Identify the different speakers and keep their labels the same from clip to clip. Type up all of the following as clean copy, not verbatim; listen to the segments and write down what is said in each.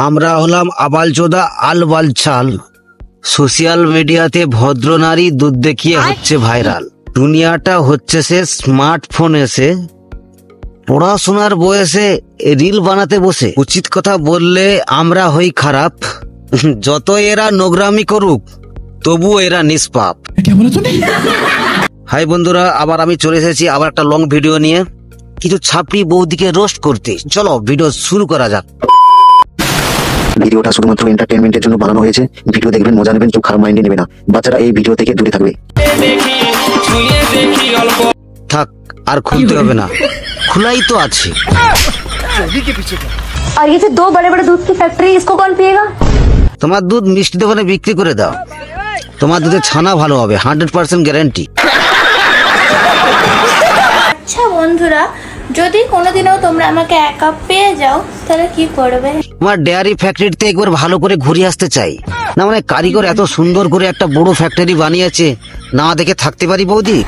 Speaker 1: আমরা হলাম আবালচোদা আলবালছাল। সোশ্যাল মিডিয়াতে ভদ্র নারী দুধ দেখিয়ে হচ্ছে ভাইরাল। দুনিয়াটা হচ্ছে সে স্মার্টফোন এসে, পড়াশোনার বয়সে রিল বানাতে বসে। উচিত কথা বললে আমরা হই খারাপ, যত এরা নোংরামি করুক তবু এরা নিষ্পাপ। হাই বন্ধুরা, আবার আমি চলে এসেছি আবার একটা লং ভিডিও নিয়ে, কিছু ছাপড়ি বৌদিকে রোস্ট করতে। চলো ভিডিও শুরু করা যাক।
Speaker 2: ভিডিওটা শুধুমাত্র এন্টারটেইনমেন্টের জন্য বানানো হয়েছে। ভিডিও দেখবেন, মজা নেবেন, কেউ খারাপ মাইন্ডে নেবে না। বাচ্চারা এই ভিডিও থেকে দূরে থাকবে।
Speaker 1: থাক, আর খুলতে হবে না, খোলাই তো আছে।
Speaker 3: और ये जो 2 बड़े-बड़े दूध की फैक्ट्री, इसको कौन पिएगा?
Speaker 1: তোমার দুধ মিষ্টি দোকানে বিক্রি করে দাও, তোমার দুধে ছানা ভালো হবে, 100% গ্যারান্টি।
Speaker 3: আচ্ছা বন্ধুরা, যদি কোনোদিনও তোমরা আমাকে একা পেয়ে যাও তাহলে কি করবে?
Speaker 1: তোমার ডেয়ারি ফ্যাক্টরিতে একবার ভালো করে ঘুরে আসতে চাই। না মানে কারিগর এত সুন্দর করে একটা বড় ফ্যাক্টরি বানিয়েছে, না দেখে থাকতে পারি বৌদি?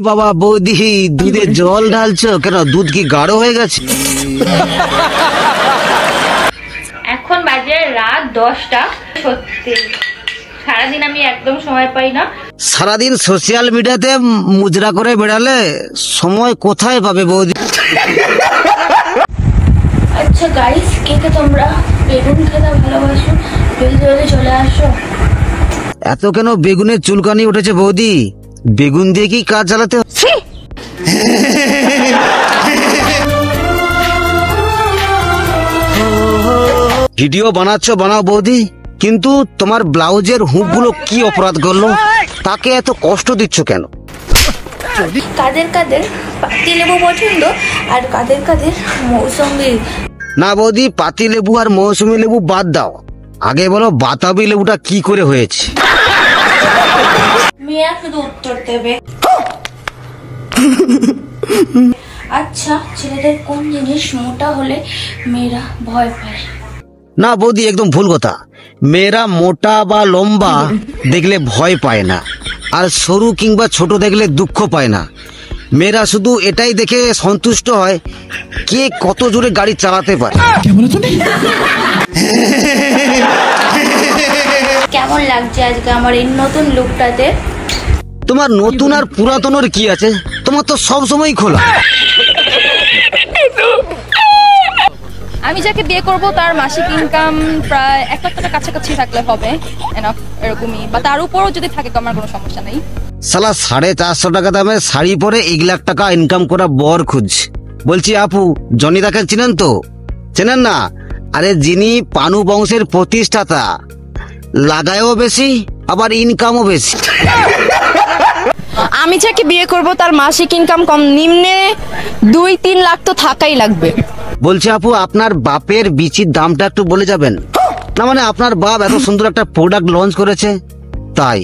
Speaker 1: বাবা বৌদি, দুধে জল ঢালছো কেন? দুধ কি গাঢ় হয়ে গেছে?
Speaker 4: এখন বাজে রাত 10টা। সত্যি সারাদিন আমি একদম সময় পাই না।
Speaker 1: সারাদিন সোশ্যাল মিডিয়াতে মুজরা করে বেড়ালে সময় কোথায় পাবে বৌদি?
Speaker 3: আচ্ছা গাইস, কে কে তোমরা বেগুন খেতে ভালোবাসো? জলদি চলে আসো।
Speaker 1: এত কেন বেগুনের চুলকানি উঠেছে বৌদি? বেগুন দিয়ে কি কাজ চালাতে? ভিডিও বানাচ্ছ বানাও বৌদি, কিন্তু তোমার ব্লাউজের হুকগুলো কি অপরাধ করলো? তাকে এত কষ্ট দিচ্ছ কেন?
Speaker 3: কাদের কাদের পাতি লেবু পছন্দ আর কাদের কাদের মৌসুমী?
Speaker 1: না বৌদি, পাতি লেবু আর মৌসুমী লেবু বাদ দাও, আগে বলো বাতাবি লেবুটা কি করে হয়েছে?
Speaker 3: মেয়া শুধু উত্তর দেবে। আচ্ছা, ছেলেদের কোন জিনিস মোটা হলে মেয়েরা ভয় পায়?
Speaker 1: না বৌদি, একদম ভুল কথা। মেয়েরা মোটা বা লম্বা দেখলে ভয় পায় না, আর সরু কিংবা ছোট দেখলে দুঃখ পায় না। মেয়েরা শুধু এটাই দেখে সন্তুষ্ট হয় কে কত জোরে গাড়ি চালাতে পারে।
Speaker 3: কেমন লাগছে আজকে আমার এই নতুন লুকটাতে?
Speaker 1: তোমার নতুন আর পুরাতনের কি আছে? তোমার তো সব সময় খোলা।
Speaker 4: আমি যাকে বিয়ে করব তার মাসিক ইনকাম প্রায় 1 লাখ টাকার কাছাকাছি থাকলে হবে, এনাফ, এরকমই, বা তার উপরও যদি থাকে আমার কোনো সমস্যা নেই।
Speaker 1: সালা 450 টাকা দামের শাড়ি পরে 1 লাখ টাকা ইনকাম করা বর খুঁজছে। বলছি আপু, জনিদাকে চিনেন তো? চেনেন না? আরে যিনি পানু বংশের প্রতিষ্ঠাতা, লাগায়ও বেশি আবার ইনকামও বেশি।
Speaker 5: আমি যাকে বিয়ে করব তার মাসিক ইনকাম কম নিম্নে 2-3 লাখ তো থাকাই লাগবে।
Speaker 1: বলছি আপু, আপনার বাপের বিচির দামটা একটু বলে যাবেন? না মানে আপনার বাপ এত সুন্দর একটা প্রোডাক্ট লঞ্চ করেছে তাই।